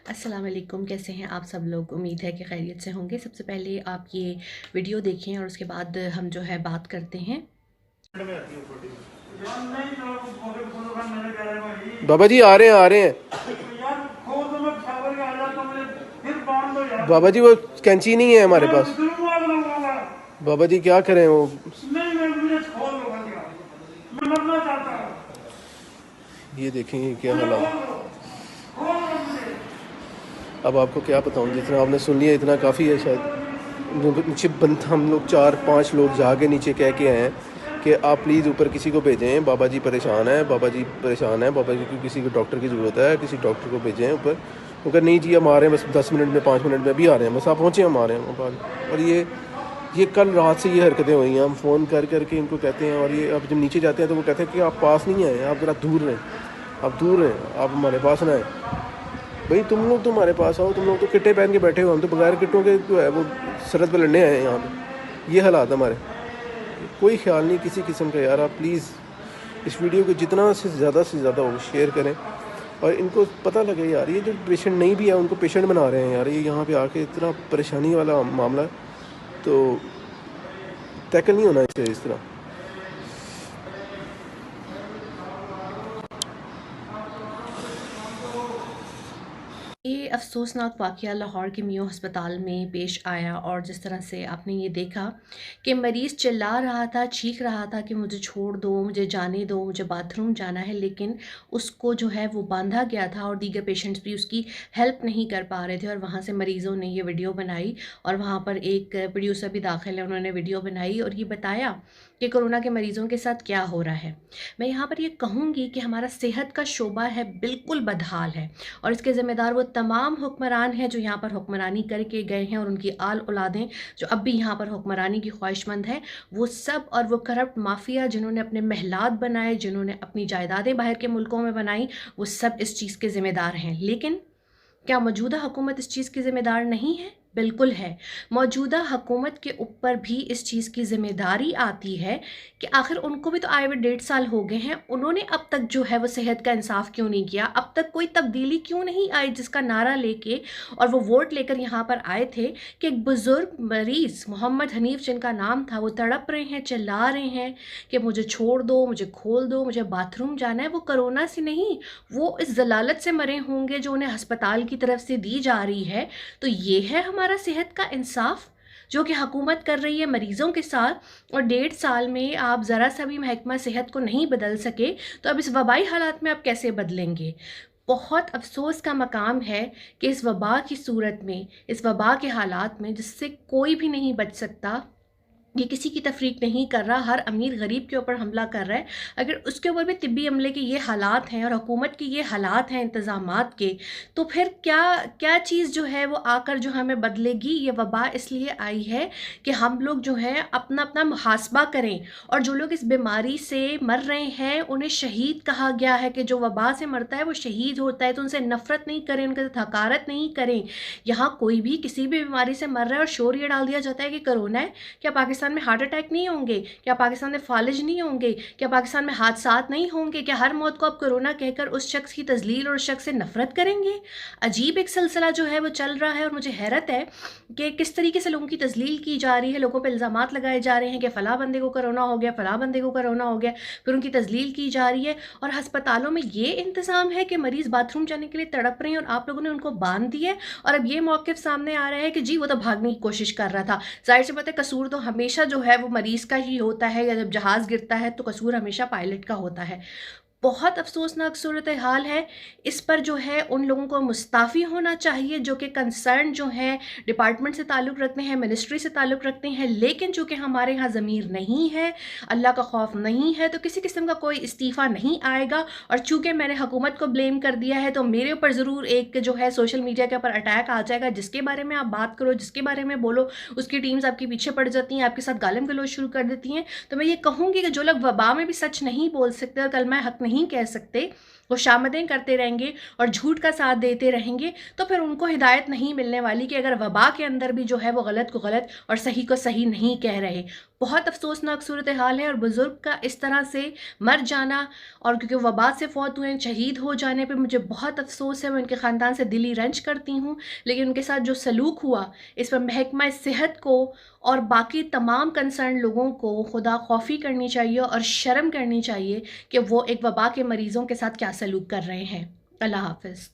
अस्सलाम वालेकुम, कैसे हैं आप सब लोग। उम्मीद है कि खैरियत से होंगे। सबसे पहले आप ये वीडियो देखें और उसके बाद हम जो है बात करते हैं। बाबा जी आ रहे हैं, आ रहे हैं। बाबा जी वो कैंची नहीं है हमारे पास। बाबा जी क्या करें वो। ये देखें ये क्या हालात। अब आपको क्या बताऊं, जितना आपने सुन लिया इतना काफ़ी है शायद। नीचे बंद हम लोग 4-5 लोग जाके नीचे कह के आए हैं कि आप प्लीज़ ऊपर किसी को भेजें, बाबा जी परेशान है, बाबा जी परेशान है, बाबा जी को किसी को डॉक्टर की ज़रूरत है, किसी डॉक्टर को भेजें ऊपर। वो कह नहीं जी हम आ रहे हैं, बस 10 मिनट में 5 मिनट में भी आ रहे हैं, बस आप पहुँचे हम आ रहे हैं ऊपर। और ये कल रात से ये हरकतें हुई हैं। हम फ़ोन कर करके इनको कहते हैं, और ये अब जब नीचे जाते हैं तो वो कहते हैं कि आप पास नहीं आए, आप ज़रा दूर रहें, आप दूर रहें, आप हमारे पास ना आए। भाई तुम लोग तो हमारे पास आओ, तुम लोग तो किट्टे पहन के बैठे हो, हम तो बगैर किट्टों के जो है वो सरहद पर लड़ने आए हैं यहाँ पे। ये हालात हमारे, कोई ख्याल नहीं किसी किस्म का। यार आप प्लीज़ इस वीडियो को जितना से ज़्यादा हो शेयर करें, और इनको पता लगे यार ये जो पेशेंट नहीं भी है उनको पेशेंट बना रहे हैं यार। ये यहाँ पे आके इतना परेशानी वाला मामला तो टैकल नहीं होना चाहिए इस तरह। ये अफ़सोसनाक वाक़या लाहौर के मियो हस्पताल में पेश आया, और जिस तरह से आपने ये देखा कि मरीज़ चिल्ला रहा था, चीख रहा था कि मुझे छोड़ दो, मुझे जाने दो, मुझे बाथरूम जाना है, लेकिन उसको जो है वो बांधा गया था और दीगर पेशेंट्स भी उसकी हेल्प नहीं कर पा रहे थे। और वहाँ से मरीज़ों ने ये वीडियो बनाई, और वहाँ पर एक प्रोड्यूसर भी दाखिल है, उन्होंने वीडियो बनाई और ये बताया कि कोरोना के मरीज़ों के साथ क्या हो रहा है। मैं यहाँ पर ये कहूँगी कि हमारा सेहत का शोबा है बिल्कुल बदहाल है, और इसके ज़िम्मेदार वो तमाम हुक्मरान हैं जो यहाँ पर हुक्मरानी करके गए हैं, और उनकी आल औलादें जो अब भी यहाँ पर हुक्मरानी की ख्वाहिशमंद है, वो सब, और वो करप्ट माफिया जिन्होंने अपने महलात बनाए, जिन्होंने अपनी जायदादें बाहर के मुल्कों में बनाई, वो सब इस चीज़ के ज़िम्मेदार हैं। लेकिन क्या मौजूदा हुकूमत इस चीज़ की ज़िम्मेदार नहीं है? बिल्कुल है। मौजूदा हुकूमत के ऊपर भी इस चीज़ की ज़िम्मेदारी आती है कि आखिर उनको भी तो आए हुए 1.5 साल हो गए हैं, उन्होंने अब तक जो है वो सेहत का इंसाफ क्यों नहीं किया, अब तक कोई तब्दीली क्यों नहीं आई जिसका नारा लेके और वो वोट लेकर यहाँ पर आए थे कि एक बुज़ुर्ग मरीज़ मोहम्मद हनीफ जिनका नाम था, वो तड़प रहे हैं, चिल्ला रहे हैं कि मुझे छोड़ दो, मुझे खोल दो, मुझे बाथरूम जाना है। वो कोरोना से नहीं, वो इस ज़लालत से मरे होंगे जो उन्हें हस्पताल की तरफ से दी जा रही है। तो ये है हमारा सेहत का इंसाफ जो कि हुकूमत कर रही है मरीज़ों के साथ। और 1.5 साल में आप ज़रा सा भी महकमा सेहत को नहीं बदल सके, तो अब इस वबाई हालात में आप कैसे बदलेंगे। बहुत अफसोस का मकाम है कि इस वबा की सूरत में, इस वबा के हालात में जिससे कोई भी नहीं बच सकता, ये किसी की तफरीक नहीं कर रहा, हर अमीर गरीब के ऊपर हमला कर रहा है। अगर उसके ऊपर भी तिब्बी अमले के ये हालात हैं और हुकूमत के ये हालात हैं इंतज़ामात के, तो फिर क्या क्या चीज़ जो है वो आकर जो हमें बदलेगी। ये वबा इसलिए आई है कि हम लोग जो है अपना अपना मुहासबा करें, और जो लोग इस बीमारी से मर रहे हैं उन्हें शहीद कहा गया है कि जो वबा से मरता है वो शहीद होता है, तो उनसे नफ़रत नहीं करें, उनके साथ हकारत नहीं करें। यहाँ कोई भी किसी भी बीमारी से मर रहा है और शोर ये डाल दिया जाता है कि कोरोना है। क्या पाकिस्तान में हार्ट अटैक नहीं होंगे? क्या पाकिस्तान में फालिज नहीं होंगे? क्या पाकिस्तान में हादसात नहीं होंगे? क्या हर मौत को आप कोरोना कहकर उस शख्स की तजलील और उस शख्स से नफरत करेंगे? अजीब एक सिलसिला जो है वो चल रहा है, और मुझे हैरत है कि किस तरीके से लोगों की तजलील की जा रही है, लोगों पर इल्ज़ामात लगाए जा रहे हैं कि फ़लाँ बंदे को कोरोना हो गया, फ़लाँ बंदे को कोरोना हो गया, फिर उनकी तजलील की जा रही है। और हस्पतालों में ये इंतज़ाम है कि मरीज़ बाथरूम जाने के लिए तड़प रहे हैं और आप लोगों ने उनको बांध दिया है, और अब ये मौक़िफ़ सामने आ रहा है कि जी वो तो भागने की कोशिश कर रहा था। ज़ाहिर सी बात है कसूर तो हमेशा जो है वो मरीज़ का ही होता है, या जब जहाज़ गिरता है तो कसूर हमेशा पायलट का होता है। बहुत अफसोसनाक सूरत हाल है। इस पर जो है उन लोगों को मुस्ताफ़ी होना चाहिए जो कि कंसर्न जो हैं डिपार्टमेंट से ताल्लुक़ रखते हैं, मिनिस्ट्री से ताल्लुक़ रखते हैं, लेकिन चूँकि हमारे यहाँ ज़मीर नहीं है, अल्लाह का खौफ नहीं है, तो किसी किस्म का कोई इस्तीफ़ा नहीं आएगा। और चूँकि मैंने हुकूमत को ब्लेम कर दिया है, तो मेरे ऊपर ज़रूर एक जो है सोशल मीडिया के ऊपर अटैक आ जाएगा। जिसके बारे में आप बात करो, जिसके बारे में बोलो, उसकी टीम्स आपके पीछे पड़ जाती हैं, आपके साथ गालिम गलौज शुरू कर देती हैं। तो मैं ये कहूँगी कि जो लोग वबा में भी सच नहीं बोल सकते और कलमा हक़ نہیں کہہ سکتے، وہ شامتیں کرتے رہیں گے اور جھوٹ کا ساتھ دیتے رہیں گے، تو پھر ان کو ہدایت نہیں ملنے والی کہ اگر وبا کے اندر بھی جو ہے وہ غلط کو غلط اور صحیح کو صحیح نہیں کہہ رہے۔ بہت افسوسناک صورتحال ہے، اور بزرگ کا اس طرح سے مر جانا، اور کیونکہ وبا سے فوت ہوئے، شہید ہو جانے پہ مجھے بہت افسوس ہے، میں ان کے خاندان سے دلی رنج کرتی ہوں، لیکن ان کے ساتھ جو سلوک ہوا اس پر محکمہ صحت کو اور باقی تمام کنسرن لوگوں کو خدا خوفی کرنی چاہیے اور شرم کرنی چاہیے کہ وہ ایک وبا کے مریضوں کے ساتھ کیا سلوک کر رہے ہیں۔ اللہ حافظ۔